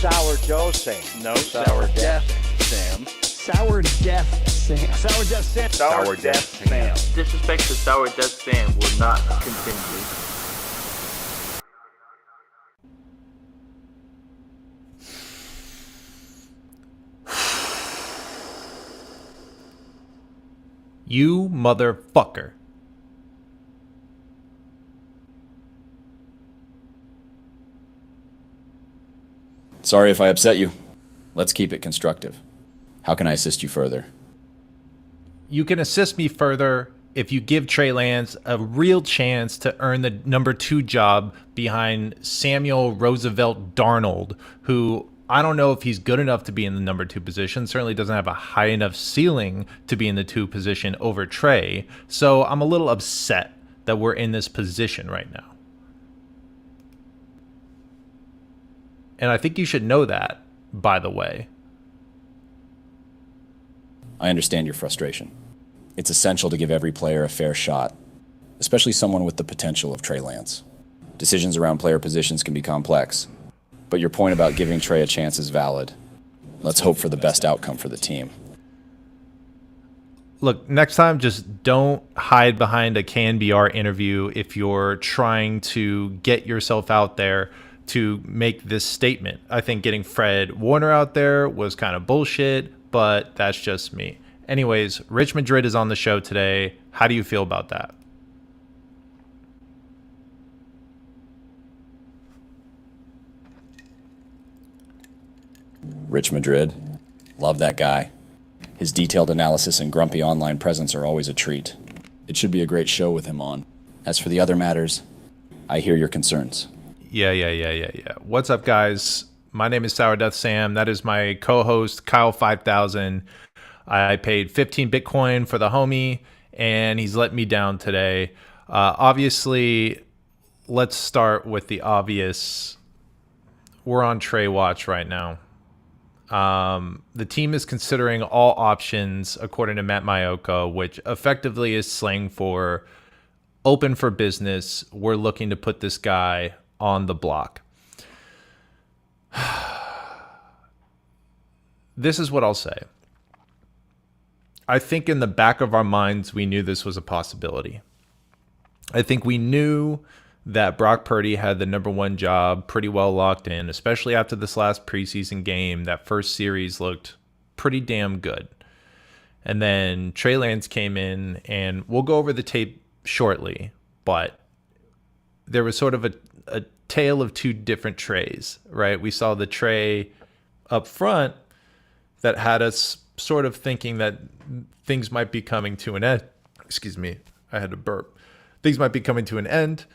Sourdough Sam. No, Sourdeath Sam. Sourdeath Sam. Sourdeath Sam. Sourdeath Sam. Disrespect to Sourdeath Sam will not continue. You motherfucker. Sorry if I upset you. Let's keep it constructive. How can I assist you further? You can assist me further if you give Trey Lance a real chance to earn the number 2 job behind Samuel Roosevelt Darnold, who I don't know if he's good enough to be in the number 2 position. Certainly doesn't have a high enough ceiling to be in the 2 position over Trey. So I'm a little upset that we're in this position right now. And I think you should know that, by the way. I understand your frustration. It's essential to give every player a fair shot, especially someone with the potential of Trey Lance. Decisions around player positions can be complex, but your point about giving Trey a chance is valid. Let's hope for the best outcome for the team. Look, next time, just don't hide behind a KNBR interview if you're trying to get yourself out there to make this statement. I think getting Fred Warner out there was kind of bullshit, but that's just me. Anyways, Rich Madrid is on the show today. How do you feel about that? Rich Madrid. Love that guy. His detailed analysis and grumpy online presence are always a treat. It should be a great show with him on. As for the other matters, I hear your concerns. Yeah. What's up, guys? My name is Sourdeath Sam. That is my co-host, Kyle 5000. I paid 15 Bitcoin for the homie, and he's let me down today. Obviously, let's start with the obvious. We're on Trey watch right now. The team is considering all options, according to Matt Maiocco, which effectively is slang for open for business. We're looking to put this guy on the block. This is what I'll say. I think in the back of our minds, we knew this was a possibility. I think we knew that Brock Purdy had the number 1 job pretty well locked in, especially after this last preseason game. That first series looked pretty damn good. And then Trey Lance came in, and we'll go over the tape shortly, but there was sort of a tale of 2 different Treys, right? We saw the Trey up front that had us sort of thinking that things might be coming to an end. Excuse me, I had to burp. Things might be coming to an end.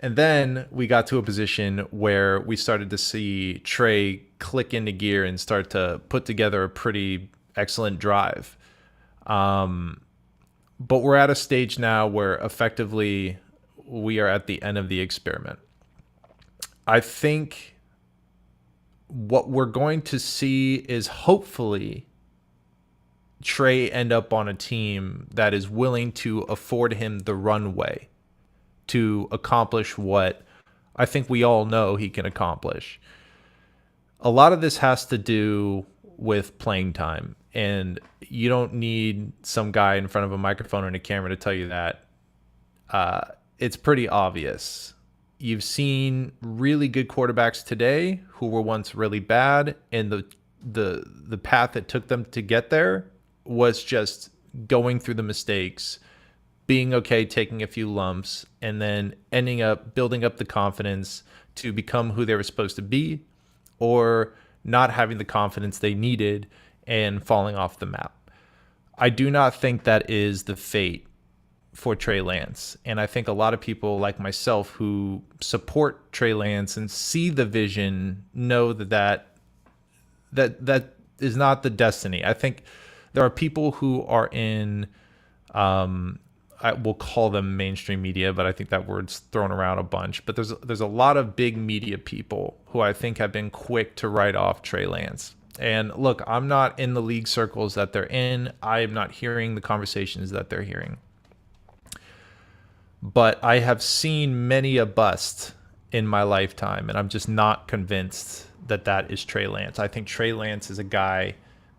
And then we got to a position where we started to see Trey click into gear and start to put together a pretty excellent drive. But we're at a stage now where effectively we are at the end of the experiment. I think what we're going to see is hopefully Trey end up on a team that is willing to afford him the runway to accomplish what I think we all know he can accomplish. A lot of this has to do with playing time, and you don't need some guy in front of a microphone and a camera to tell you that. It's pretty obvious. You've seen really good quarterbacks today who were once really bad, and the path that took them to get there was just going through the mistakes, being okay, taking a few lumps, and then ending up building up the confidence to become who they were supposed to be, or not having the confidence they needed and falling off the map. I do not think that is the fate for Trey Lance. And I think a lot of people like myself who support Trey Lance and see the vision know that is not the destiny. I think there are people who are in, I will call them mainstream media, but I think that word's thrown around a bunch. But there's a lot of big media people who I think have been quick to write off Trey Lance. And look, I'm not in the league circles that they're in. I am not hearing the conversations that they're hearing. But I have seen many a bust in my lifetime, and I'm just not convinced that is Trey Lance. I think Trey Lance is a guy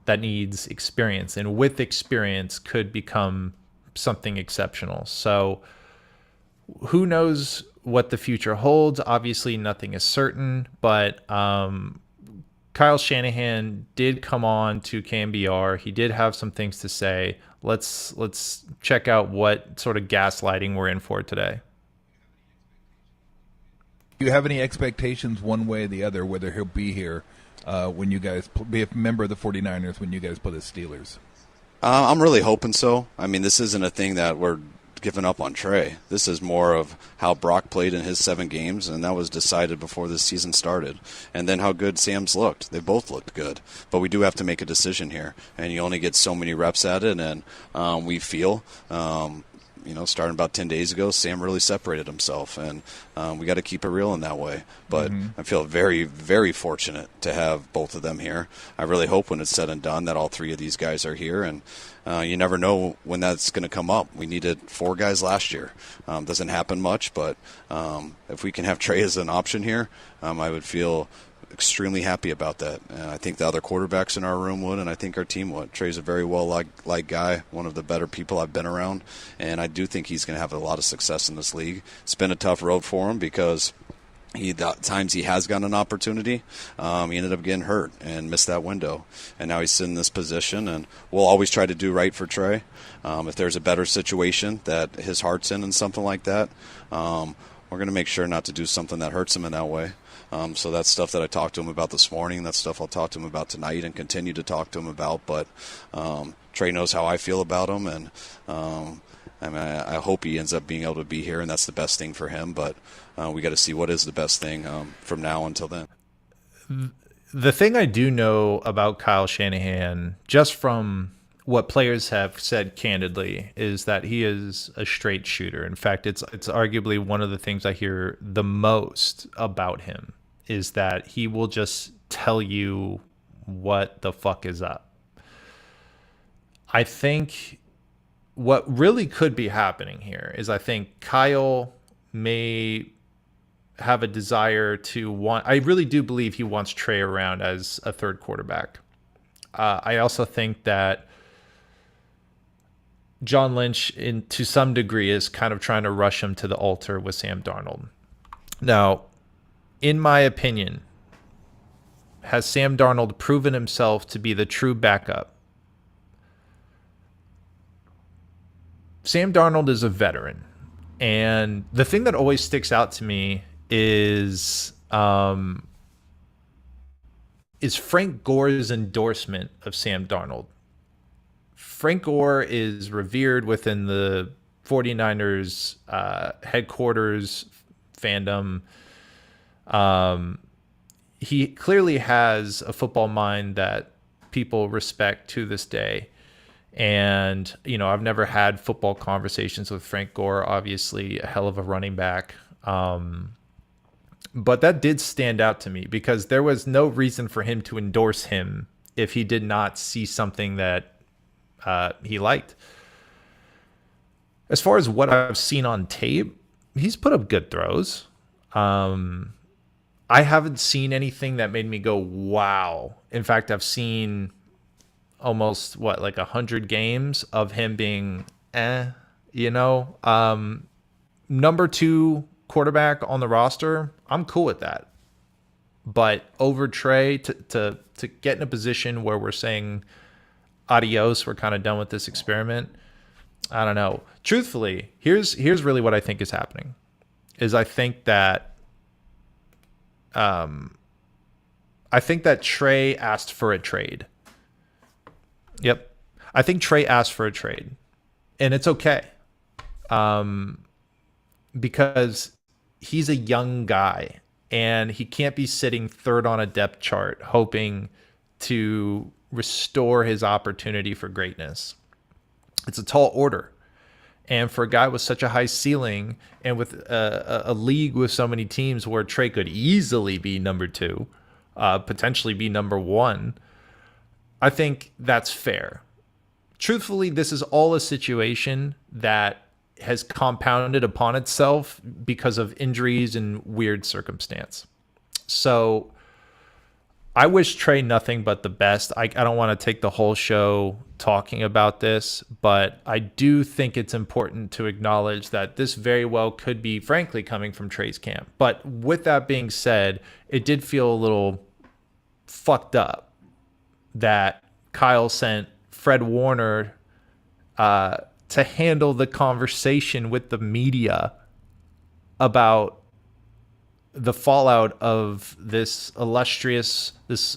that needs experience, and with experience could become something exceptional. So who knows what the future holds? Obviously, nothing is certain, but Kyle Shanahan did come on to KMBR. He did have some things to say. Let's check out what sort of gaslighting we're in for today. Do you have any expectations one way or the other whether he'll be here when you guys be a member of the 49ers when you guys play the Steelers? I'm really hoping so. I mean, this isn't a thing that we're giving up on Trey. This is more of how Brock played in his 7 games, and that was decided before this season started. And then how good Sam's looked. They both looked good. But we do have to make a decision here, and you only get so many reps at it, and we feel starting about 10 days ago, Sam really separated himself, and we got to keep it real in that way. But I feel very, very fortunate to have both of them here. I really hope when it's said and done that all 3 of these guys are here, and you never know when that's going to come up. We needed 4 guys last year. Doesn't happen much, but if we can have Trey as an option here, I would feel extremely happy about that. And I think the other quarterbacks in our room would, and I think our team would. Trey's a very well-liked guy, one of the better people I've been around, and I do think he's going to have a lot of success in this league. It's been a tough road for him because the times he has gotten an opportunity, he ended up getting hurt and missed that window. And now he's in this position, and we'll always try to do right for Trey. If there's a better situation that his heart's in and something like that, we're going to make sure not to do something that hurts him in that way. So that's stuff that I talked to him about this morning. That's stuff I'll talk to him about tonight and continue to talk to him about. But Trey knows how I feel about him, and I hope he ends up being able to be here, and that's the best thing for him. But we got to see what is the best thing from now until then. The thing I do know about Kyle Shanahan, just from what players have said candidly, is that he is a straight shooter. In fact, it's arguably one of the things I hear the most about him, is that he will just tell you what the fuck is up. I think what really could be happening here is I think Kyle may have a desire to want, I really do believe he wants Trey around as a third quarterback. I also think that John Lynch, to some degree, is kind of trying to rush him to the altar with Sam Darnold. Now, in my opinion, has Sam Darnold proven himself to be the true backup? Sam Darnold is a veteran. And the thing that always sticks out to me is Frank Gore's endorsement of Sam Darnold. Frank Gore is revered within the 49ers headquarters fandom. He clearly has a football mind that people respect to this day. And, I've never had football conversations with Frank Gore, obviously a hell of a running back. But that did stand out to me because there was no reason for him to endorse him if he did not see something that he liked. As far as what I've seen on tape, he's put up good throws. I haven't seen anything that made me go, wow. In fact, I've seen almost 100 games of him being number 2 quarterback on the roster. I'm cool with that. But over Trey, to get in a position where we're saying adios, we're kind of done with this experiment, I don't know. Truthfully, here's really what I think is happening. I think that Trey asked for a trade. Yep. I think Trey asked for a trade. And it's okay. Because he's a young guy and he can't be sitting third on a depth chart hoping to restore his opportunity for greatness. It's a tall order. And for a guy with such a high ceiling and with a league with so many teams where Trey could easily be number 2, potentially be number 1, I think that's fair. Truthfully, this is all a situation that has compounded upon itself because of injuries and weird circumstance. So I wish Trey nothing but the best. I don't want to take the whole show talking about this, but I do think it's important to acknowledge that this very well could be, frankly, coming from Trey's camp. But with that being said, it did feel a little fucked up that Kyle sent Fred Warner to handle the conversation with the media about the fallout of this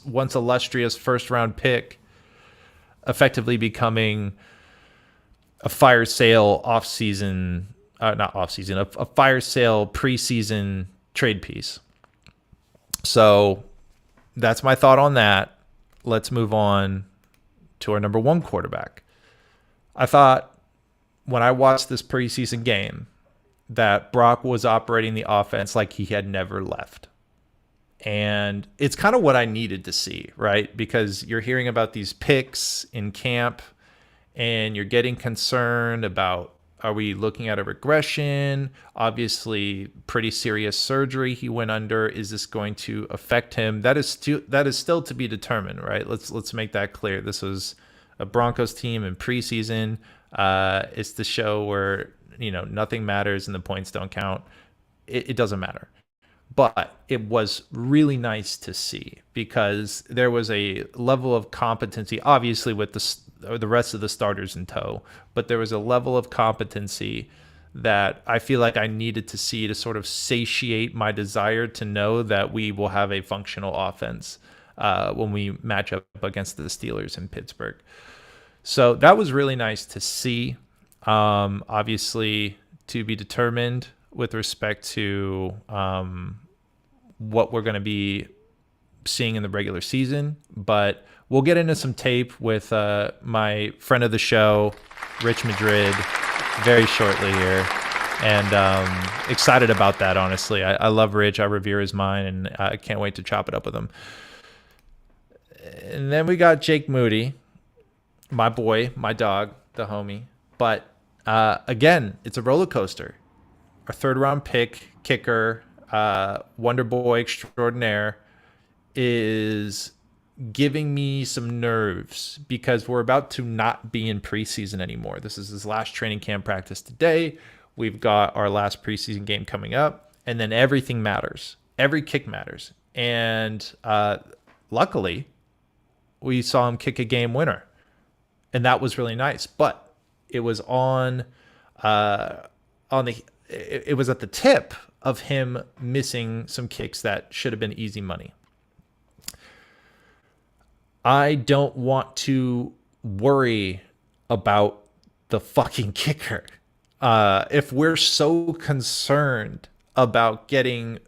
once illustrious first round pick effectively becoming a fire sale a fire sale preseason trade piece. So that's my thought on that. Let's move on to our number one quarterback. I thought when I watched this preseason game that Brock was operating the offense like he had never left. And it's kind of what I needed to see, right? Because you're hearing about these picks in camp and you're getting concerned about, are we looking at a regression? Obviously, pretty serious surgery he went under. Is this going to affect him? That is still to be determined, right? Let's make that clear. This was a Broncos team in preseason. It's the show where nothing matters and the points don't count. It doesn't matter. But it was really nice to see because there was a level of competency, obviously with the rest of the starters in tow, but there was a level of competency that I feel like I needed to see to sort of satiate my desire to know that we will have a functional offense when we match up against the Steelers in Pittsburgh. So that was really nice to see. Obviously, to be determined with respect to what we're going to be seeing in the regular season. But we'll get into some tape with my friend of the show, Rich Madrid, very shortly here. And excited about that, honestly. I love Rich. I revere his mind, and I can't wait to chop it up with him. And then we got Jake Moody, my boy, my dog, the homie. But again, it's a roller coaster. Our third-round pick, kicker, Wonder Boy extraordinaire, is giving me some nerves because we're about to not be in preseason anymore. This is his last training camp practice today. We've got our last preseason game coming up, and then everything matters. Every kick matters. And luckily, we saw him kick a game winner, and that was really nice. But it was it was at the tip of him missing some kicks that should have been easy money. I don't want to worry about the fucking kicker. If we're so concerned about getting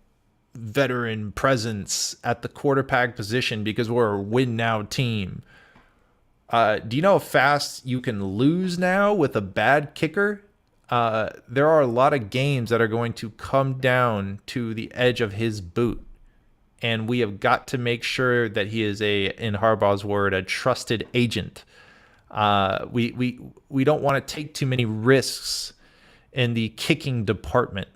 veteran presence at the quarterback position because we're a win now team, do you know how fast you can lose now with a bad kicker? There are a lot of games that are going to come down to the edge of his boot. And we have got to make sure that he is in Harbaugh's word, a trusted agent. We don't want to take too many risks in the kicking department.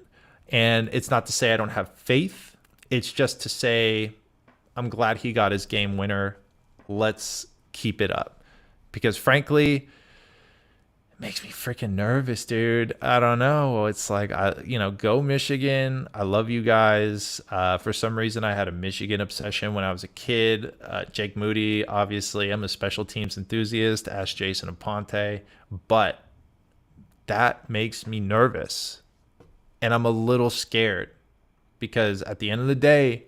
And it's not to say I don't have faith. It's just to say I'm glad he got his game winner. Let's keep it up. Because frankly, it makes me freaking nervous, dude. I don't know. It's like, go Michigan. I love you guys. For some reason, I had a Michigan obsession when I was a kid. Jake Moody, obviously, I'm a special teams enthusiast. Ask Jason Aponte. But that makes me nervous. And I'm a little scared. Because at the end of the day,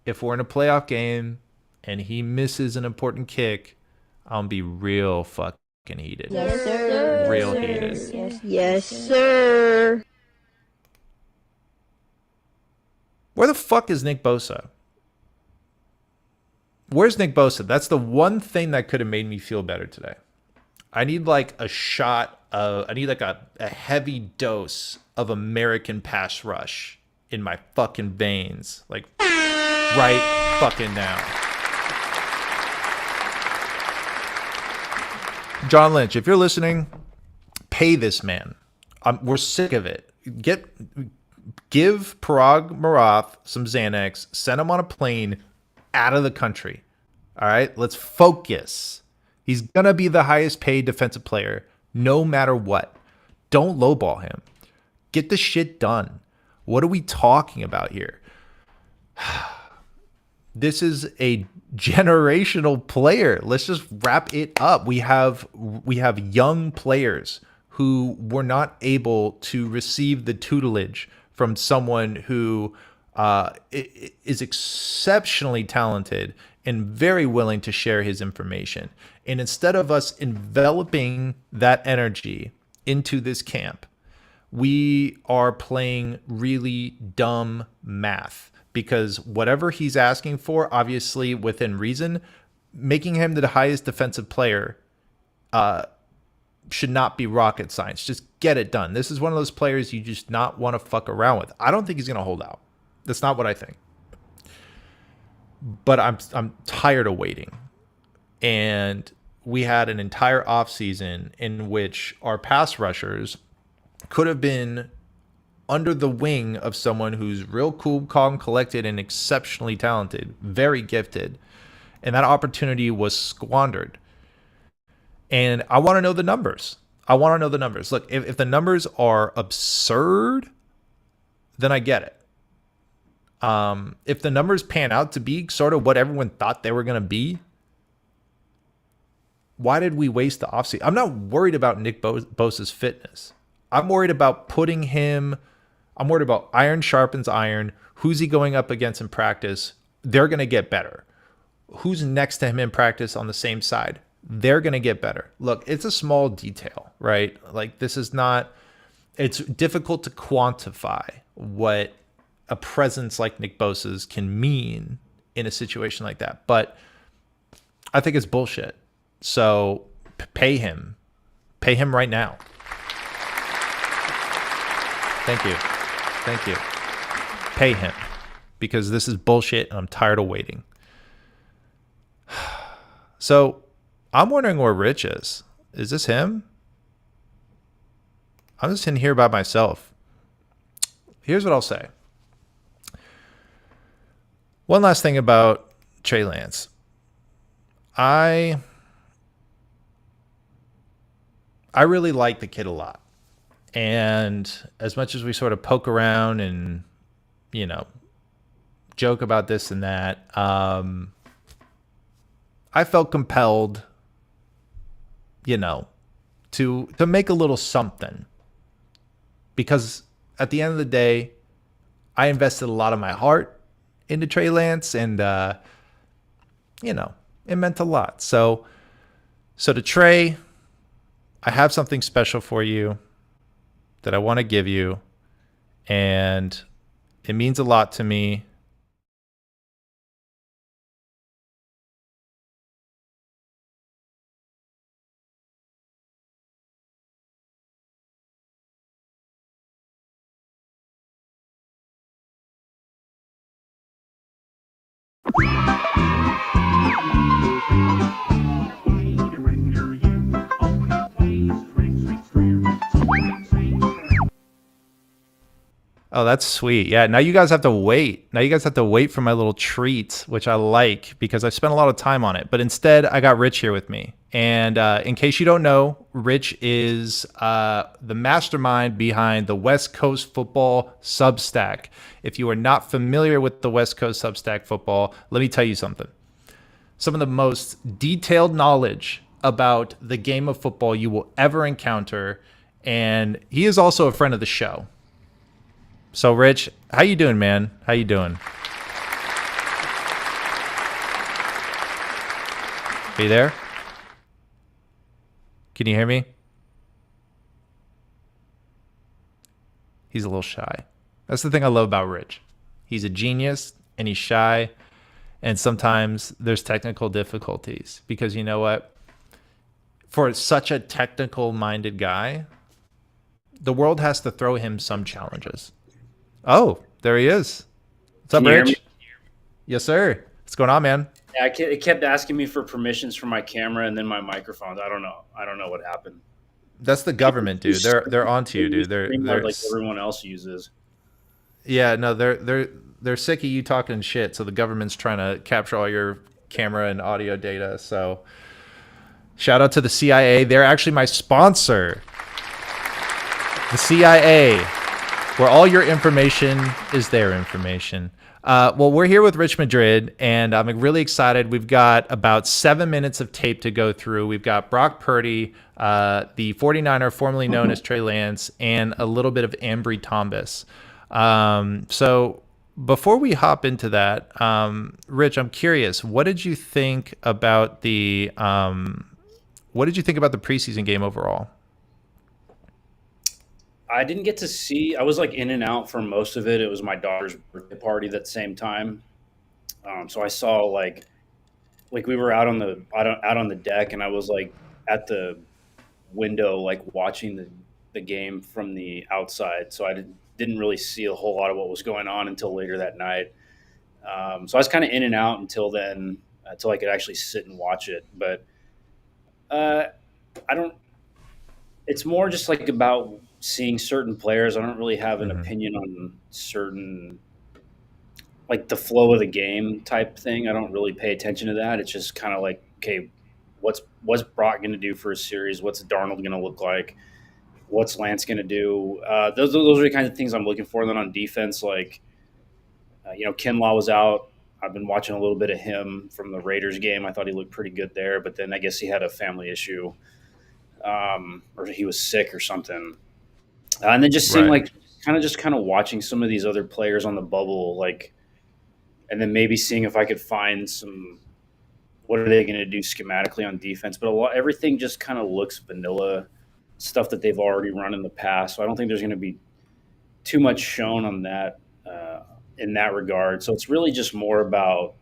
if we're in a playoff game and he misses an important kick, I'll be real fucking heated. Yes, sir. Real heated. Yes, sir. Where the fuck is Nick Bosa? Where's Nick Bosa? That's the one thing that could have made me feel better today. I need like a heavy dose of American pass rush in my fucking veins. Like right fucking now. John Lynch, if you're listening, pay this man. We're sick of it. Give Parag Marath some Xanax, send him on a plane, out of the country. All right, let's focus. He's going to be the highest paid defensive player no matter what. Don't lowball him. Get the shit done. What are we talking about here? This is a generational player. Let's just wrap it up. We have young players who were not able to receive the tutelage from someone who is exceptionally talented and very willing to share his information. And instead of us enveloping that energy into this camp, we are playing really dumb math, because whatever he's asking for, obviously within reason, making him the highest defensive player should not be rocket science. Just get it done. This is one of those players you just not want to fuck around with. I don't think he's going to hold out. That's not what I think. But I'm tired of waiting. And we had an entire offseason in which our pass rushers could have been under the wing of someone who's real cool, calm, collected, and exceptionally talented, very gifted. And that opportunity was squandered. And I want to know the numbers. Look, if the numbers are absurd, then I get it. If the numbers pan out to be sort of what everyone thought they were going to be, why did we waste the offseason? I'm not worried about Nick Bosa's fitness. I'm worried about I'm worried about iron sharpens iron. Who's he going up against in practice? They're going to get better. Who's next to him in practice on the same side? They're going to get better. Look, it's a small detail, right? Like, it's difficult to quantify what a presence like Nick Bosa's can mean in a situation like that. But I think it's bullshit. So pay him. Pay him right now. Thank you. Pay him, because this is bullshit and I'm tired of waiting. So I'm wondering where Rich is. Is this him? I'm just in here by myself. Here's what I'll say. One last thing about Trey Lance. I really like the kid a lot. And as much as we sort of poke around and, joke about this and that, I felt compelled, to make a little something. Because at the end of the day, I invested a lot of my heart into Trey Lance, and, it meant a lot. So to Trey, I have something special for you that I want to give you, and it means a lot to me. Oh, that's sweet. Yeah, now you guys have to wait. For my little treat, which I like because I spent a lot of time on it. But instead, I got Rich here with me. And in case you don't know, Rich is the mastermind behind the West Coast Football Substack. If you are not familiar with the West Coast Substack football, let me tell you something. Some of the most detailed knowledge about the game of football you will ever encounter. And he is also a friend of the show. So, Rich, how you doing, man? How you doing? Are you there? Can you hear me? He's a little shy. That's the thing I love about Rich. He's a genius, and he's shy, and sometimes there's technical difficulties. Because you know what? For such a technical-minded guy, the world has to throw him some challenges. Oh, there he is. What's up, Rich? Yes, sir. What's going on, man? Yeah, it kept asking me for permissions for my camera and then my microphones. I don't know what happened. That's the government, dude. They're onto you, dude. They're like everyone else uses. Yeah, no, they're they're sick of you talking shit, so the government's trying to capture all your camera and audio data. So shout out to the CIA. They're actually my sponsor. The CIA, where all your information is their information. Well, we're here with Rich Madrid, and I'm really excited. We've got about 7 minutes of tape to go through. We've got Brock Purdy, the 49er formerly known as Trey Lance, and a little bit of Ambry Thomas. So before we hop into that, Rich, I'm curious, what did you think about the preseason game overall? I didn't get to see. I was like in and out for most of it. It was my daughter's birthday party that same time, so I saw like we were out on the deck, and I was like at the window, like watching the game from the outside. So I didn't really see a whole lot of what was going on until later that night. So I was kind of in and out until then, until I could actually sit and watch it. But I don't. It's more just like about seeing certain players. I don't really have an opinion on certain, like the flow of the game type thing. I don't really pay attention to that. It's just kind of like, okay, what's Brock going to do for a series? What's Darnold going to look like? What's Lance going to do? Those are the kinds of things I'm looking for. And then on defense, like, Kinlaw was out. I've been watching a little bit of him from the Raiders game. I thought he looked pretty good there, but then I guess he had a family issue, or he was sick or something. And then just seeing like kind of watching some of these other players on the bubble, like, and then maybe seeing if I could find some, what are they going to do schematically on defense? But everything just kind of looks vanilla, stuff that they've already run in the past. So I don't think there's going to be too much shown on that in that regard. So it's really just more about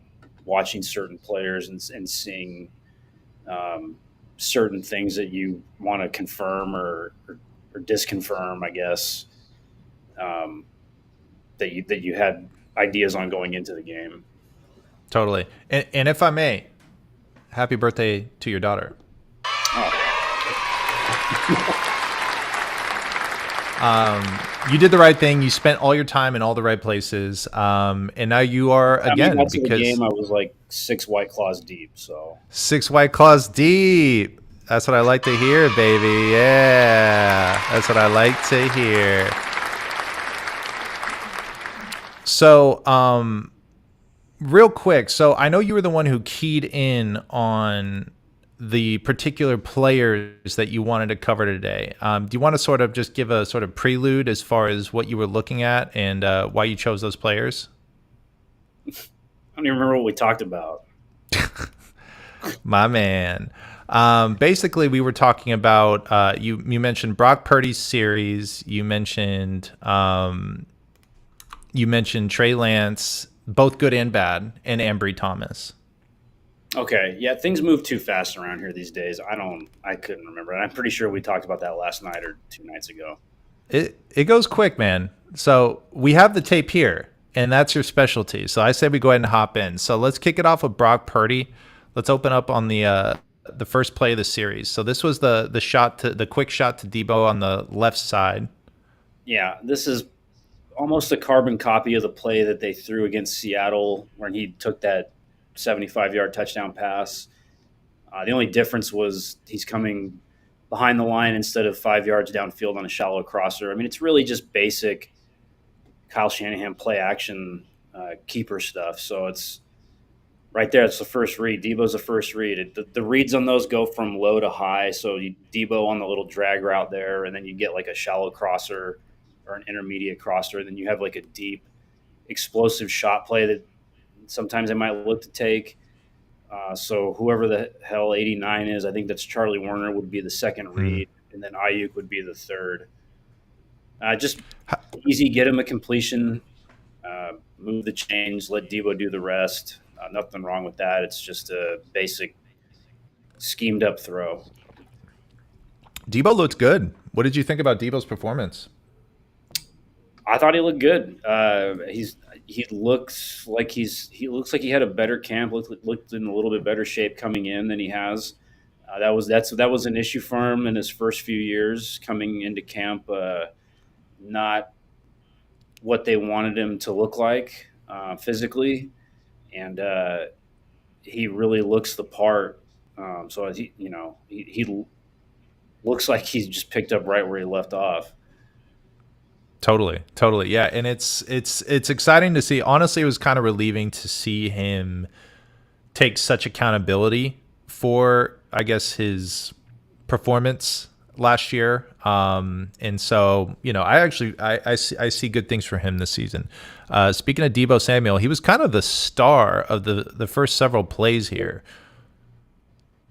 watching certain players and seeing certain things that you want to confirm or disconfirm, I guess, that you had ideas on going into the game. Totally. And if I may, happy birthday to your daughter. You did the right thing. You spent all your time in all the right places. And now you are, again, because the game I was like 6 White Claws deep. So 6 White Claws deep. That's what I like to hear, baby. Yeah, that's what I like to hear. So, real quick. So I know you were the one who keyed in on the particular players that you wanted to cover today. Do you want to sort of just give a sort of prelude as far as what you were looking at and why you chose those players? I don't even remember what we talked about. My man. Basically, we were talking about you mentioned Brock Purdy's series. You mentioned Trey Lance, both good and bad, and Ambry Thomas. Okay, yeah, things move too fast around here these days. I couldn't remember. I'm pretty sure we talked about that last night or 2 nights ago. It goes quick, man. So we have the tape here, and that's your specialty. So I say we go ahead and hop in. So let's kick it off with Brock Purdy. Let's open up on the first play of the series. So this was the quick shot to Debo on the left side. Yeah, this is almost a carbon copy of the play that they threw against Seattle when he took that 75-yard touchdown pass. The only difference was he's coming behind the line instead of 5 yards downfield on a shallow crosser. I mean, it's really just basic Kyle Shanahan play action keeper stuff. So it's right there. It's the first read. Debo's the first read. The reads on those go from low to high. So Debo on the little drag route there, and then you get like a shallow crosser or an intermediate crosser, and then you have like a deep explosive shot play that sometimes they might look to take. So whoever the hell 89 is, I think that's Charlie Warner, would be the second read, and then Ayuk would be the third. Just easy, get him a completion, move the chains, let Debo do the rest. Nothing wrong with that. It's just a basic schemed up throw. Debo looked good. What did you think about Debo's performance? I thought he looked good. He looks like he had a better camp. Looked in a little bit better shape coming in than he has. That was an issue for him in his first few years coming into camp. Not what they wanted him to look like. physically, and he really looks the part. So as he looks like he's just picked up right where he left off. Totally, yeah, and it's exciting to see. Honestly, it was kind of relieving to see him take such accountability for, I guess, his performance last year. And so, I see good things for him this season. Speaking of Deebo Samuel, he was kind of the star of the first several plays here.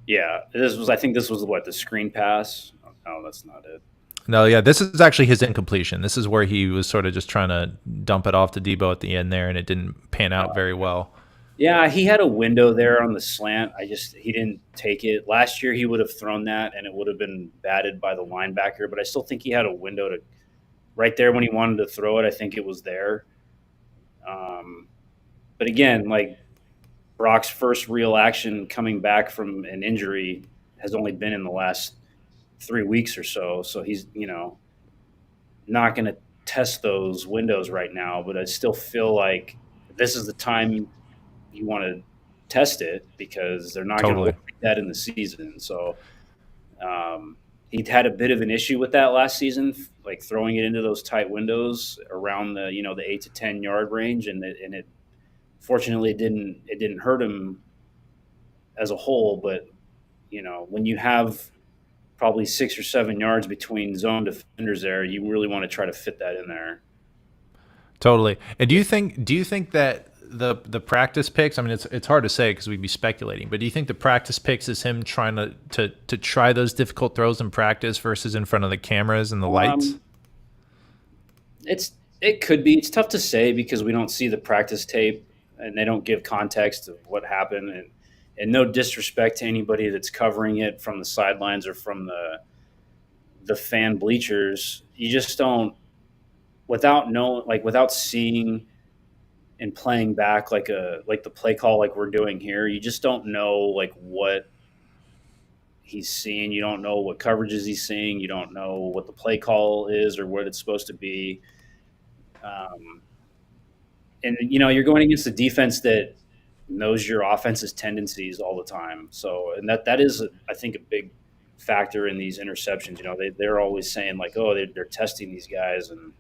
Yeah, I think this was what, the screen pass? Oh, that's not it. No, yeah, this is actually his incompletion. This is where he was sort of just trying to dump it off to Deebo at the end there, and it didn't pan out very well. Yeah, he had a window there on the slant. He didn't take it. Last year he would have thrown that and it would have been batted by the linebacker, but I still think he had a window to right there when he wanted to throw it. I think it was there. But again, like, Brock's first real action coming back from an injury has only been in the last 3 weeks or so. So he's, not going to test those windows right now, but I still feel like this is the time you want to test it because they're not going to look like that in the season. So he'd had a bit of an issue with that last season, like throwing it into those tight windows around the, the 8 to 10 yard range. And it fortunately it didn't hurt him as a whole. But, when you have probably 6 or 7 yards between zone defenders there, you really want to try to fit that in there. Totally. And do you think that the practice picks, I mean, it's hard to say because we'd be speculating, but do you think the practice picks is him trying to try those difficult throws in practice versus in front of the cameras and the lights? It could be. It's tough to say because we don't see the practice tape and they don't give context of what happened. And no disrespect to anybody that's covering it from the sidelines or from the fan bleachers. You just don't, without seeing and playing back like the play call like we're doing here, you just don't know like what he's seeing. You don't know what coverages he's seeing. You don't know what the play call is or what it's supposed to be. And you're going against a defense that knows your offense's tendencies all the time. So, and that is, I think, a big factor in these interceptions. They're always saying like, oh, they're testing these guys and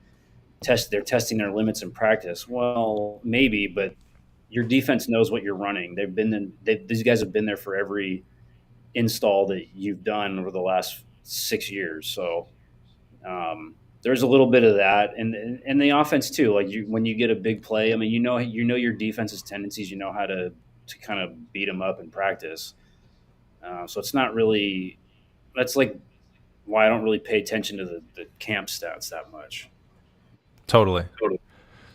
they're testing their limits in practice. Well, maybe, but your defense knows what you're running. These guys have been there for every install that you've done over the last 6 years. So there's a little bit of that, and the offense too. Like when you get a big play, I mean, you know your defense's tendencies. You know how to kind of beat them up in practice. So it's not really. That's like why I don't really pay attention to the camp stats that much. Totally.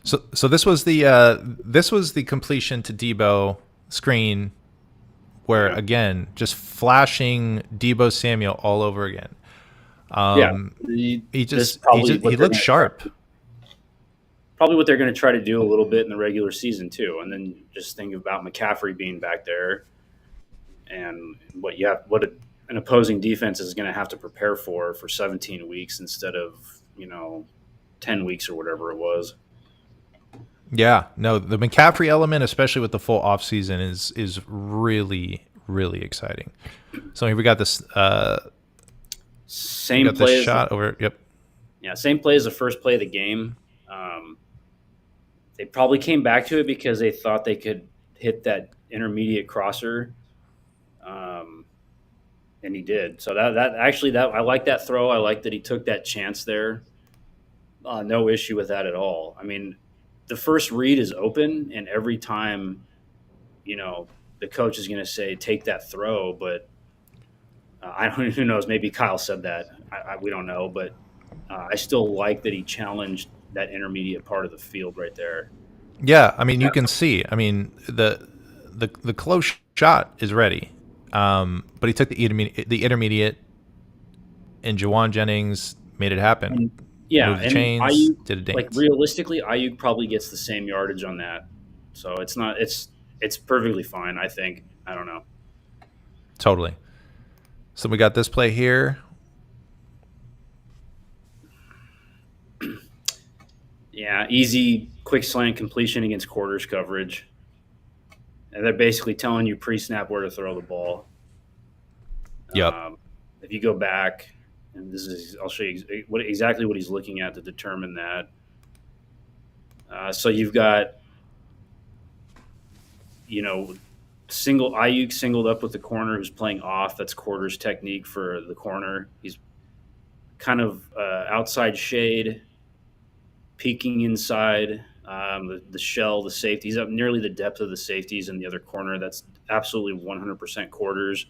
So this was the completion to Deebo screen, where again just flashing Deebo Samuel all over again. He looks sharp. Probably what they're going to try to do a little bit in the regular season too, and then just think about McCaffrey being back there, and what an opposing defense is going to have to prepare for 17 weeks instead of 10 weeks or whatever it was. Yeah, no, the McCaffrey element, especially with the full offseason, is really, really exciting. So here we got this same play shot over. Yep. Yeah, same play as the first play of the game. They probably came back to it because they thought they could hit that intermediate crosser, and he did. So that I like that throw. I like that he took that chance there. No issue with that at all. I mean, the first read is open, and every time, the coach is going to say, take that throw. But I don't know, who knows? Maybe Kyle said that. We don't know. But I still like that he challenged that intermediate part of the field right there. Yeah, I mean, you can see. I mean, the close shot is ready. But he took the intermediate, and Jawan Jennings made it happen. Yeah, moved the and chains, Ayuk, did a dance. Like realistically, Ayuk probably gets the same yardage on that, so it's not. It's perfectly fine. I think. I don't know. Totally. So we got this play here. Yeah, easy quick slant completion against quarters coverage. And they're basically telling you pre-snap where to throw the ball. Yep. If you go back, and I'll show you exactly what he's looking at to determine that. So you've got, Ayuk singled up with the corner who's playing off. That's quarters technique for the corner. He's kind of outside shade, peeking inside the shell, the safety. He's up nearly the depth of the safeties in the other corner. That's absolutely 100% quarters.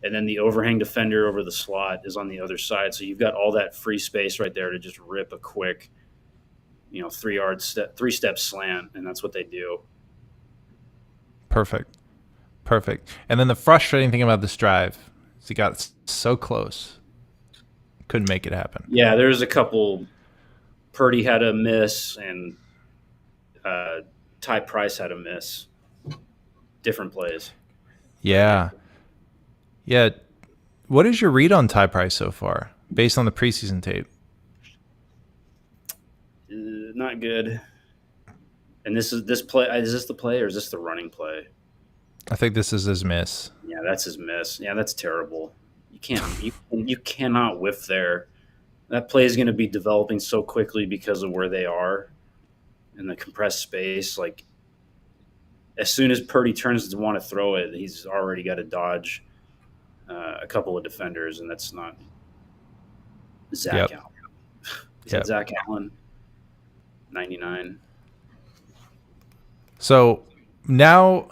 And then the overhang defender over the slot is on the other side. So you've got all that free space right there to just rip a quick, 3-step slant, and that's what they do. Perfect. And then the frustrating thing about this drive is he got so close, couldn't make it happen. Yeah, there's a couple. Purdy had a miss, and Ty Price had a miss. Different plays. Yeah. What is your read on Ty Price so far, based on the preseason tape? Not good. And this play. Is this the play or is this the running play? I think this is his miss. Yeah, that's his miss. Yeah, that's terrible. You cannot whiff there. That play is going to be developing so quickly because of where they are in the compressed space. Like, as soon as Purdy turns to want to throw it, he's already got to dodge a couple of defenders, and that's not Zach Allen. Is that Zach Allen? 99. So now,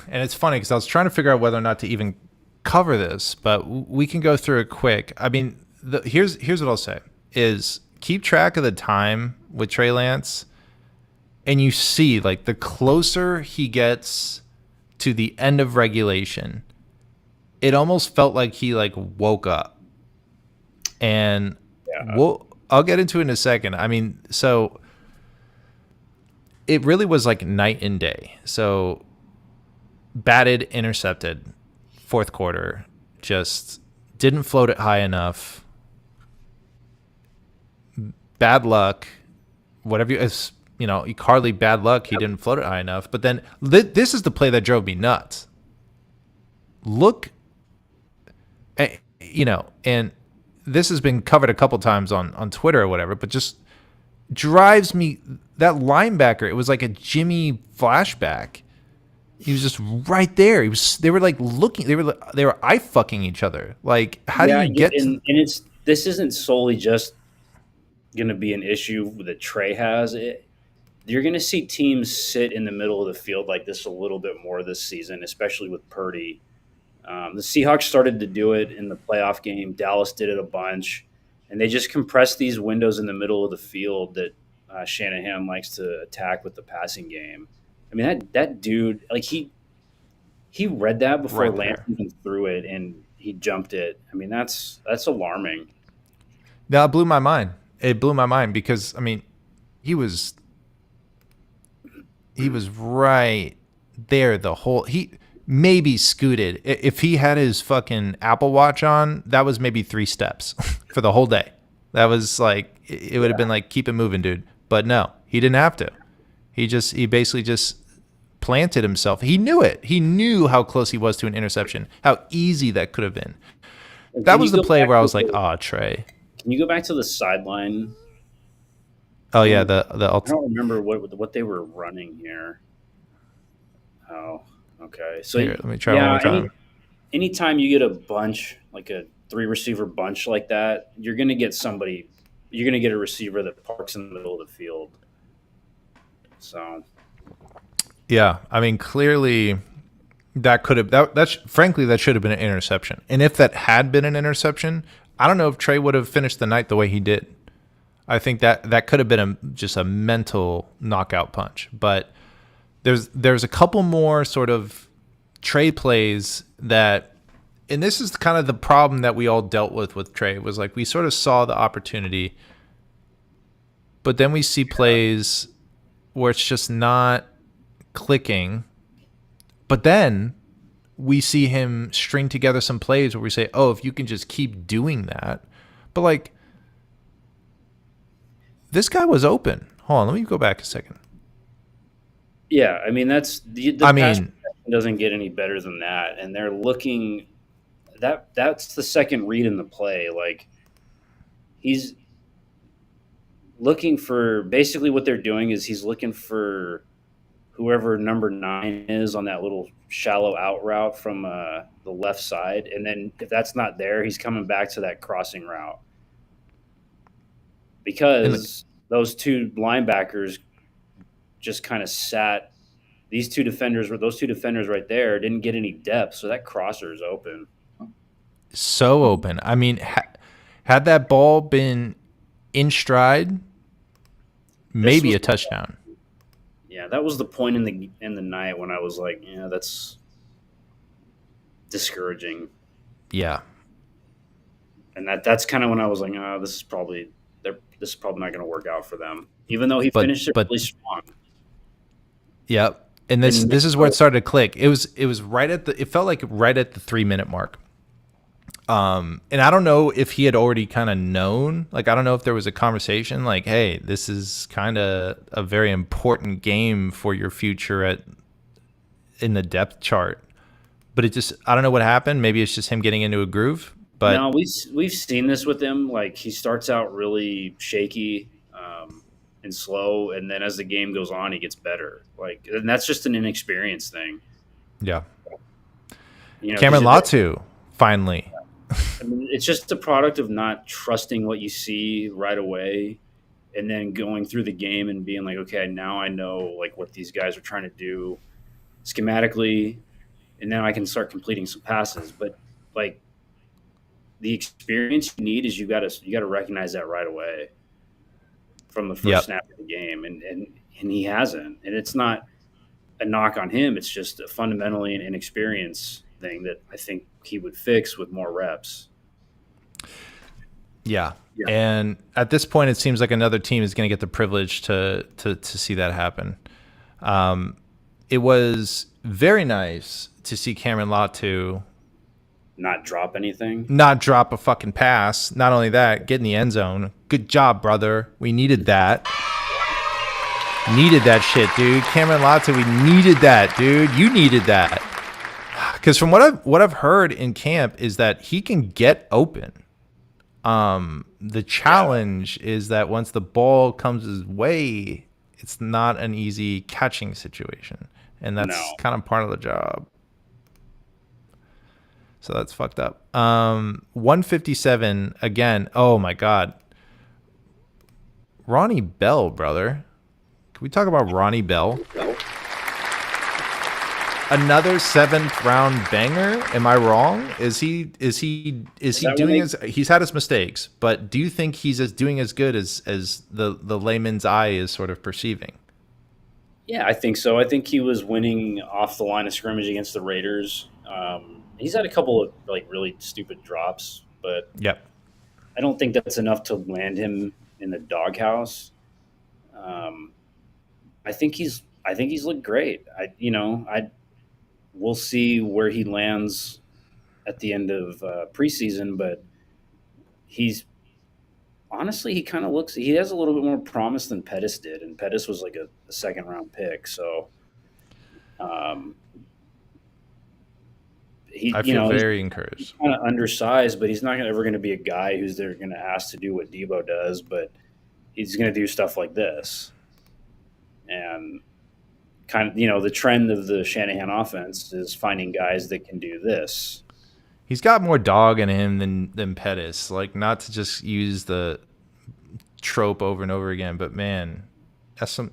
and it's funny because I was trying to figure out whether or not to even cover this, but we can go through it quick. I mean, here's what I'll say is keep track of the time with Trey Lance, and you see, like, the closer he gets to the end of regulation, it almost felt like he, like, woke up. And I'll get into it in a second. I mean, so it really was like night and day. So batted, intercepted, fourth quarter, just didn't float it high enough. Bad luck, whatever hardly bad luck. He didn't float it high enough. But then this is the play that drove me nuts. Look, and this has been covered a couple times on Twitter or whatever, but just drives me, that linebacker, it was like a Jimmy flashback. He was just right there. They were like looking, they were eye fucking each other. Like, how do you get this isn't solely just going to be an issue that Trey has. You're going to see teams sit in the middle of the field like this a little bit more this season, especially with Purdy. The Seahawks started to do it in the playoff game. Dallas did it a bunch. And they just compress these windows in the middle of the field that Shanahan likes to attack with the passing game. I mean, that dude, like, he read that before Right Lance even threw it, and he jumped it. I mean, that's alarming. That blew my mind. It blew my mind because, I mean, he was right there the whole – he maybe scooted. If he had his fucking Apple Watch on, that was maybe 3 steps for the whole day. That was like – it would have been like, keep it moving, dude. But no, he didn't have to. He basically just planted himself. He knew it. He knew how close he was to an interception, how easy that could have been. That was the play where I was like, Trey. Can you go back to the sideline? Oh, yeah. I don't remember what they were running here. Oh, okay. So here, let me try one more time. Anytime you get a bunch, like a 3-receiver bunch like that, you're going to get a receiver that parks in the middle of the field. So, yeah, I mean, clearly that could have frankly that should have been an interception. And if that had been an interception, I don't know if Trey would have finished the night the way he did. I think that could have been just a mental knockout punch. But there's a couple more sort of Trey plays that, and this is kind of the problem that we all dealt with Trey, was like we sort of saw the opportunity, but then we see plays where it's just not clicking. But then we see him string together some plays where we say, oh, if you can just keep doing that. But like, this guy was open. Hold on, let me go back a second. Yeah, I mean that's the I pass mean, protection doesn't get any better than that, and they're looking that's the second read in the play. Like he's looking for basically what they're doing is he's looking for whoever number 9 is on that little shallow out route from the left side, and then if that's not there, he's coming back to that crossing route because those two linebackers just kind of sat. Those two defenders right there didn't get any depth, so that crosser is open. so open. I mean, had that ball been in stride, maybe a touchdown. Yeah, that was the point in the night when I was like, yeah, that's discouraging. Yeah. And that's kind of when I was like, oh, this is probably not going to work out for them, even though he finished it really strong. Yep. And this is where it started to click. It was it felt like right at the 3-minute mark. And I don't know if he had already kind of known, like, I don't know if there was a conversation like, hey, this is kind of a very important game for your future in the depth chart. But it just, I don't know what happened. Maybe it's just him getting into a groove. But no, we've seen this with him. Like he starts out really shaky and slow, and then as the game goes on, he gets better. Like, and that's just an inexperience thing. Yeah. You know, Cameron Latu, finally. I mean, it's just a product of not trusting what you see right away, and then going through the game and being like, okay, now I know like what these guys are trying to do schematically, and then I can start completing some passes. But like the experience you need is you got to recognize that right away from the first snap of the game, and he hasn't. And it's not a knock on him. It's just fundamentally an inexperience thing that I think he would fix with more reps. Yeah. And at this point, it seems like another team is going to get the privilege to see that happen. It was very nice to see Cameron Latu not drop anything, not drop a fucking pass. Not only that, get in the end zone. Good job, brother. We needed that. Needed that shit, dude. Cameron Latu, we needed that, dude. You needed that. Because from what I've heard in camp is that he can get open. The challenge is that once the ball comes his way, it's not an easy catching situation, and that's kind of part of the job. So that's fucked up. 157 again. Oh my God. Ronnie Bell, brother. Can we talk about Ronnie Bell? Another 7th round banger? Am I wrong? Is he doing he's had his mistakes, but do you think he's doing as good as the layman's eye is sort of perceiving? Yeah, I think so. I think he was winning off the line of scrimmage against the Raiders. He's had a couple of like really stupid drops, but I don't think that's enough to land him in the doghouse. I think he's looked great. We'll see where he lands at the end of preseason, but he kind of looks. He has a little bit more promise than Pettis did, and Pettis was like a 2nd round pick. So, I feel very encouraged. He's kind of undersized, but he's not ever going to be a guy who's they're going to ask to do what Debo does. But he's going to do stuff like this, and kind of the trend of the Shanahan offense is finding guys that can do this. He's got more dog in him than Pettis. Like, not to just use the trope over and over again, but man,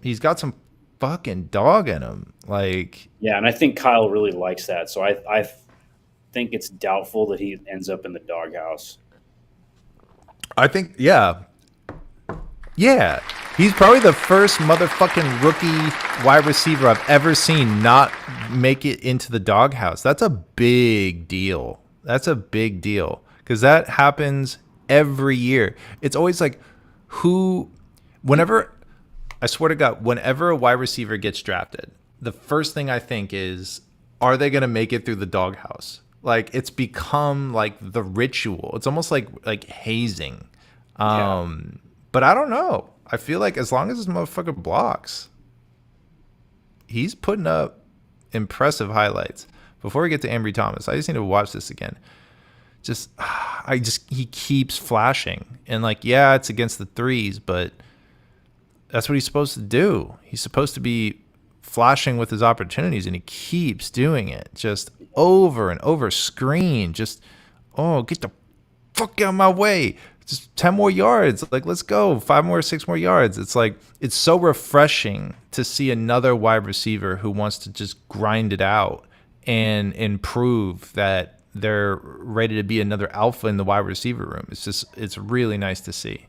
he's got some fucking dog in him. Like, yeah, and I think Kyle really likes that. So I think it's doubtful that he ends up in the doghouse. I think, yeah, he's probably the first motherfucking rookie wide receiver I've ever seen not make it into the doghouse. That's a big deal. That's a big deal because that happens every year. It's always like whenever a wide receiver gets drafted, the first thing I think is, are they going to make it through the doghouse? Like, it's become like the ritual. It's almost like hazing. But I don't know. I feel like as long as this motherfucker blocks. he's putting up impressive highlights. Before we get to Ambry Thomas, I just need to watch this again. He keeps flashing, and like, yeah, it's against the threes, but that's what he's supposed to do. He's supposed to be flashing with his opportunities, and he keeps doing it just over and over. Screen, just, oh, get the fuck out of my way. Just 10 more yards. Like, let's go. 5 more, 6 more yards. It's like, it's so refreshing to see another wide receiver who wants to just grind it out and prove that they're ready to be another alpha in the wide receiver room. It's really nice to see.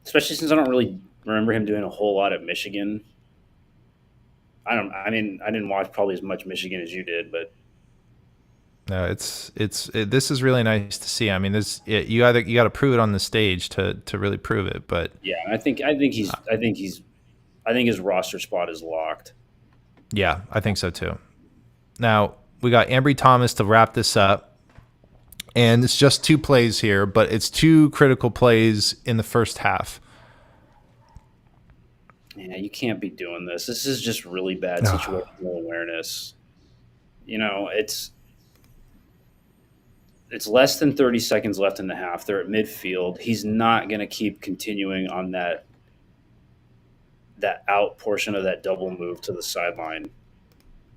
Especially since I don't really remember him doing a whole lot at Michigan. I didn't watch probably as much Michigan as you did, but no, this is really nice to see. I mean, you got to prove it on the stage to really prove it. But yeah, I think his roster spot is locked. Yeah, I think so too. Now we got Ambry Thomas to wrap this up, and it's just 2 plays here, but it's 2 critical plays in the first half. Yeah, you can't be doing this. This is just really bad situational awareness. It's less than 30 seconds left in the half. They're at midfield. He's not going to keep continuing on that out portion of that double move to the sideline.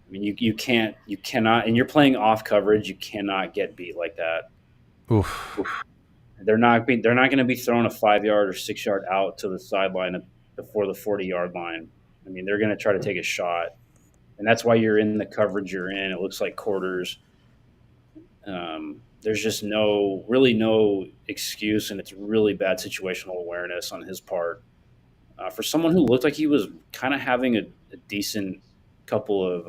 I mean, you cannot, and you're playing off coverage. You cannot get beat like that. Oof. They're not going to be throwing a 5-yard or 6-yard out to the sideline before the 40-yard line. I mean, they're going to try to take a shot, and that's why you're in the coverage you're in. It looks like quarters. There's just no excuse, and it's really bad situational awareness on his part. For someone who looked like he was kind of having a decent couple of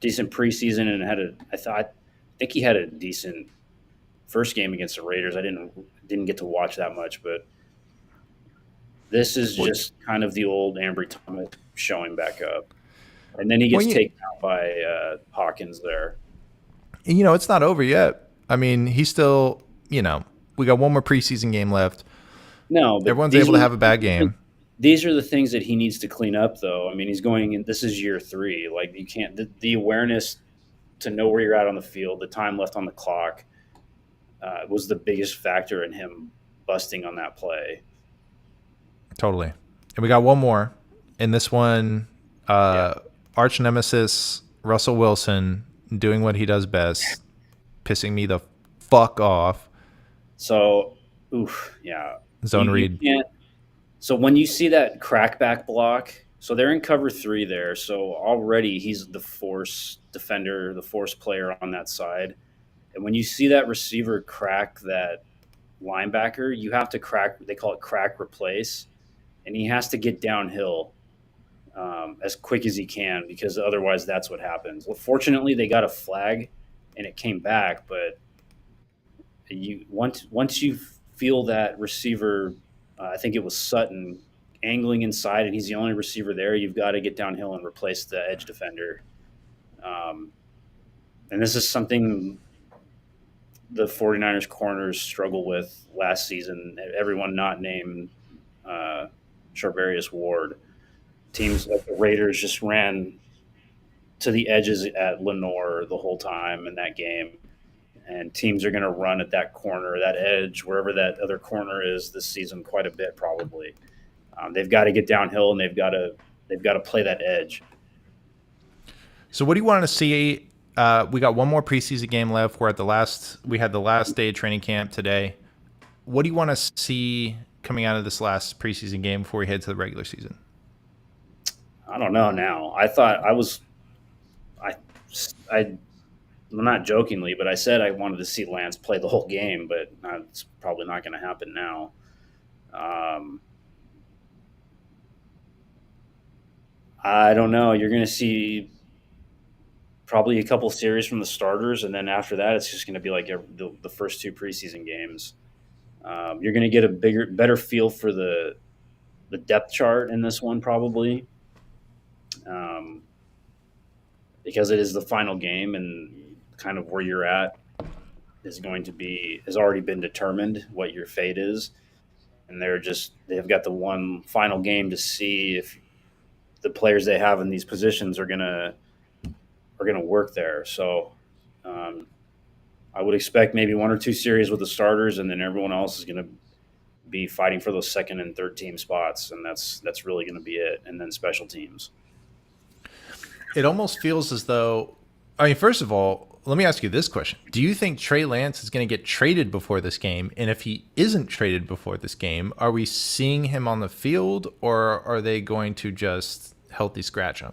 decent preseason and I think he had a decent first game against the Raiders. I didn't get to watch that much, but this is just kind of the old Ambry Thomas showing back up. And then he gets taken out by Hawkins there. It's not over yet. I mean, he's still, we got 1 more preseason game left. No, but everyone's able to have a bad game. These are the things that he needs to clean up, though. I mean, he's going in. This is year 3. Like, you can't. The awareness to know where you're at on the field, the time left on the clock, was the biggest factor in him busting on that play. Totally. And we got 1 more. In this one, arch nemesis Russell Wilson doing what he does best, pissing me the fuck off. So, Zone read. So when you see that crackback block, so they're in cover 3 there. So already he's the force defender, the force player on that side. And when you see that receiver crack that linebacker, you have to crack. They call it crack replace, and he has to get downhill as quick as he can, because otherwise that's what happens. Well, fortunately, they got a flag and it came back, but once you feel that receiver, I think it was Sutton, angling inside, and he's the only receiver there, you've got to get downhill and replace the edge defender. And this is something the 49ers corners struggle with last season. Everyone not named Charvarius Ward. Teams like the Raiders just ran to the edges at Lenore the whole time in that game. And teams are going to run at that corner, that edge, wherever that other corner is this season quite a bit probably. They've got to get downhill, and they've got to play that edge. So what do you want to see? We got 1 more preseason game left. We had the last day of training camp today. What do you want to see coming out of this last preseason game before we head to the regular season? I don't know now. Not jokingly, but I said I wanted to see Lance play the whole game, but it's probably not going to happen now. I don't know. You're going to see probably a couple series from the starters, and then after that, it's just going to be like the first 2 preseason games. You're going to get a better feel for the depth chart in this one, probably, because it is the final game, and kind of where you're at has already been determined what your fate is, and they've got the one final game to see the players they have in these positions are gonna work there. So I would expect maybe 1 or 2 series with the starters, and then everyone else is going to be fighting for those second and third team spots, and that's really going to be it. And then special teams. It almost feels as though, I mean, first of all, let me ask you this question. Do you think Trey Lance is going to get traded before this game? And if he isn't traded before this game, are we seeing him on the field, or are they going to just healthy scratch him?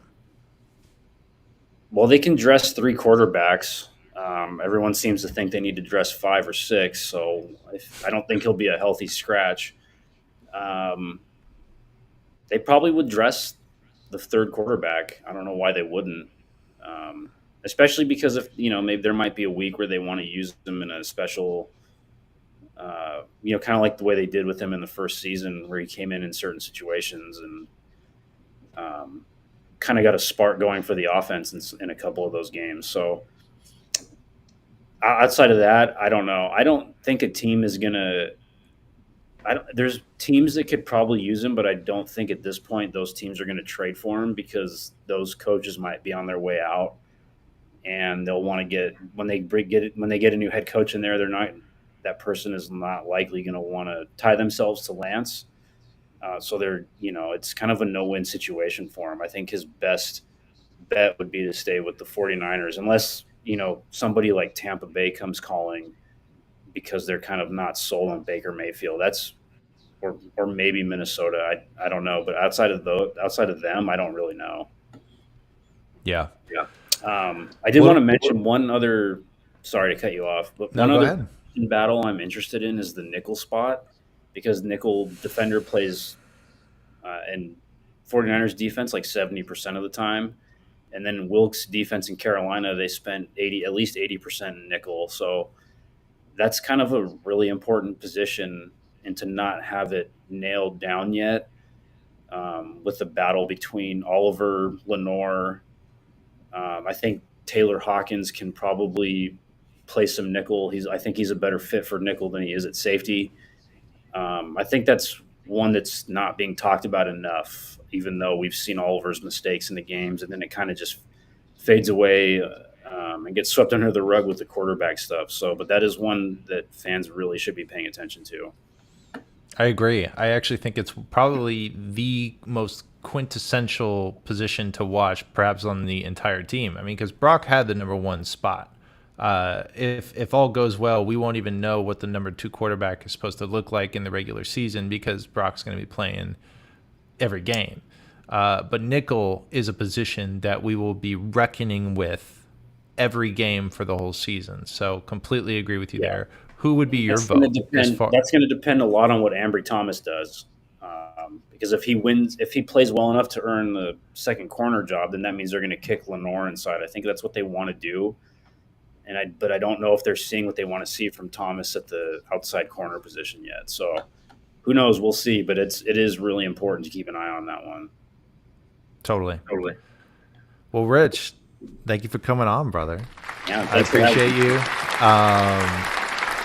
Well, they can dress 3 quarterbacks. Everyone seems to think they need to dress 5 or 6, so I don't think he'll be a healthy scratch. They probably would dress the third quarterback. I don't know why they wouldn't, especially because if maybe there might be a week where they want to use them in a special, kind of like the way they did with him in the first season, where he came in certain situations and kind of got a spark going for the offense in a couple of those games. So outside of that, I don't know. I don't think a team is gonna. There's teams that could probably use him, but I don't think at this point those teams are going to trade for him because those coaches might be on their way out, and they'll want to get when they get a new head coach in there. That person is not likely going to want to tie themselves to Lance. So it's kind of a no-win situation for him. I think his best bet would be to stay with the 49ers, unless somebody like Tampa Bay comes calling because they're kind of not sold on Baker Mayfield. Or maybe Minnesota. I don't know, but outside of them, I don't really know. Yeah. I did want to mention one other. Sorry to cut you off, but one other battle I'm interested in is the nickel spot, because nickel defender plays in 49ers defense like 70% of the time, and then Wilkes defense in Carolina, they spent at least 80% in nickel. So that's kind of a really important position, and to not have it nailed down yet with the battle between Oliver, Lenore. I think Taylor Hawkins can probably play some nickel. I think he's a better fit for nickel than he is at safety. I think that's one that's not being talked about enough, even though we've seen Oliver's mistakes in the games, and then it kind of just fades away and gets swept under the rug with the quarterback stuff. So, but that is one that fans really should be paying attention to. I agree. I actually think it's probably the most quintessential position to watch, perhaps on the entire team. I mean, because Brock had the number 1 spot. If all goes well, we won't even know what the number 2 quarterback is supposed to look like in the regular season, because Brock's going to be playing every game. But nickel is a position that we will be reckoning with every game for the whole season. So completely agree with you there. Who would be your vote? That's going to depend a lot on what Ambry Thomas does. Because if he plays well enough to earn the second corner job, then that means they're going to kick Lenore inside. I think that's what they want to do. But I don't know if they're seeing what they want to see from Thomas at the outside corner position yet. So who knows? We'll see. But it is really important to keep an eye on that one. Totally. Well, Rich, thank you for coming on, brother. Yeah, I appreciate you.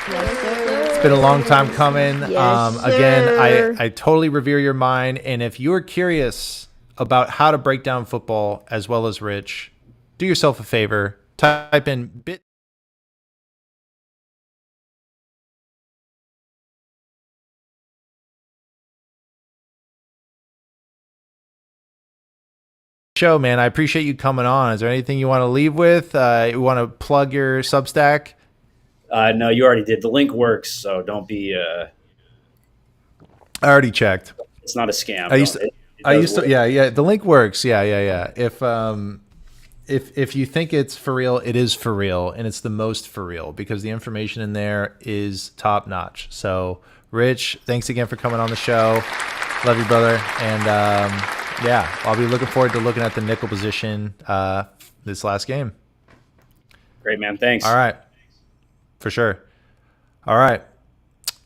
Yes, sir. It's been a long time coming. Yes, Again, sir. I totally revere your mind. And if you're curious about how to break down football as well as Rich, do yourself a favor. Type in bit. Show, man. I appreciate you coming on. Is there anything you want to leave with? You want to plug your Substack? No, you already did. The link works, so don't be. I already checked. It's not a scam. I used to. Yeah. The link works. Yeah. If you think it's for real, it is for real, and it's the most for real, because the information in there is top notch. So, Rich, thanks again for coming on the show. Love you, brother. And I'll be looking forward to looking at the nickel position this last game. Great, man. Thanks. All right. For sure. All right.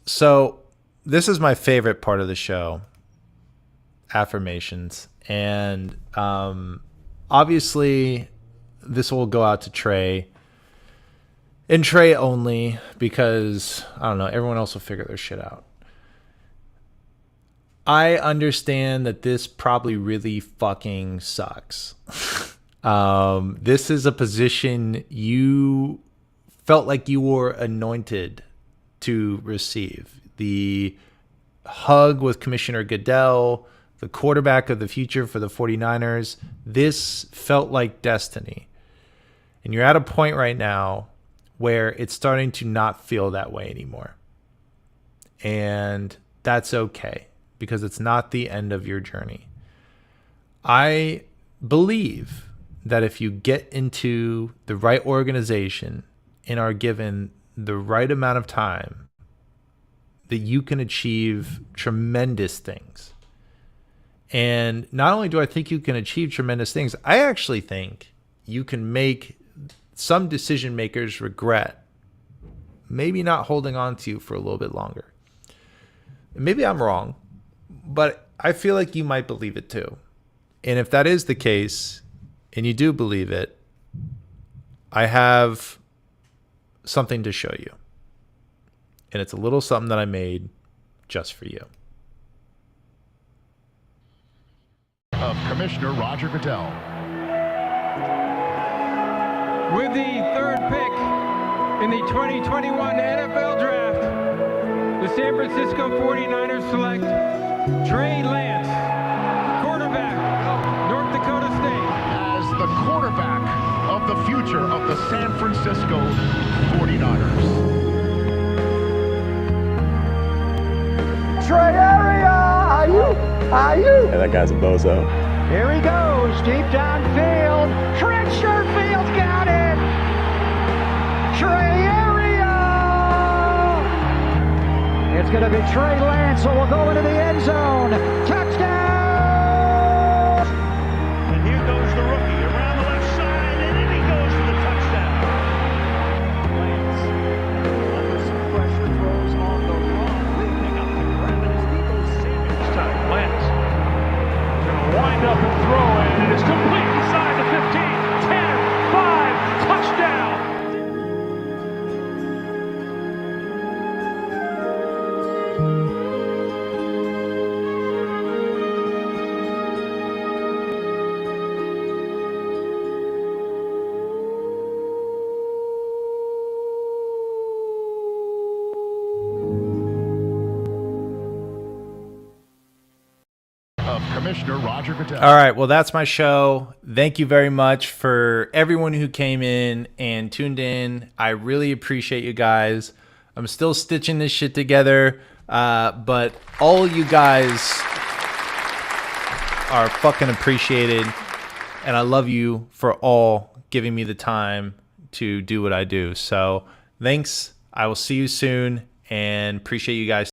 So this is my favorite part of the show, affirmations. And obviously this will go out to Trey, and Trey only, because, I don't know, everyone else will figure their shit out. I understand that this probably really fucking sucks. This is a position you felt like you were anointed to receive. The hug with Commissioner Goodell, the quarterback of the future for the 49ers. This felt like destiny. And you're at a point right now where it's starting to not feel that way anymore. And that's okay, because it's not the end of your journey. I believe that if you get into the right organization and are given the right amount of time, that you can achieve tremendous things. And not only do I think you can achieve tremendous things, I actually think you can make some decision makers regret maybe not holding on to you for a little bit longer. Maybe I'm wrong, but I feel like you might believe it too. And if that is the case, and you do believe it, I have something to show you. And it's a little something that I made just for you. Of Commissioner Roger Goodell. With the third pick in the 2021 NFL Draft, the San Francisco 49ers select Trey Lance, quarterback of North Dakota State. As the quarterback of the future of the San Francisco 49ers. Trey area! Are you? Yeah, that guy's a bozo. Here he goes, deep downfield. Trent Sherfield's got it! Trey area! It's going to be Trey Lance, so we'll go into the end zone. Touchdown! And here goes the rookie around the left side, and in he goes for the touchdown. Lance under some pressure, throws on the run. Leaping up and grabbing his Debo Samuel. Time, Lance. Going to wind up and throw, and it is complete inside the 15, 10, 5, touchdown. Commissioner Roger Goodell. All right, well, that's my show. Thank you very much for everyone who came in and tuned in. I really appreciate you guys. I'm still stitching this shit together, but all you guys are fucking appreciated, and I love you for all giving me the time to do what I do. So thanks. I will see you soon, and appreciate you guys.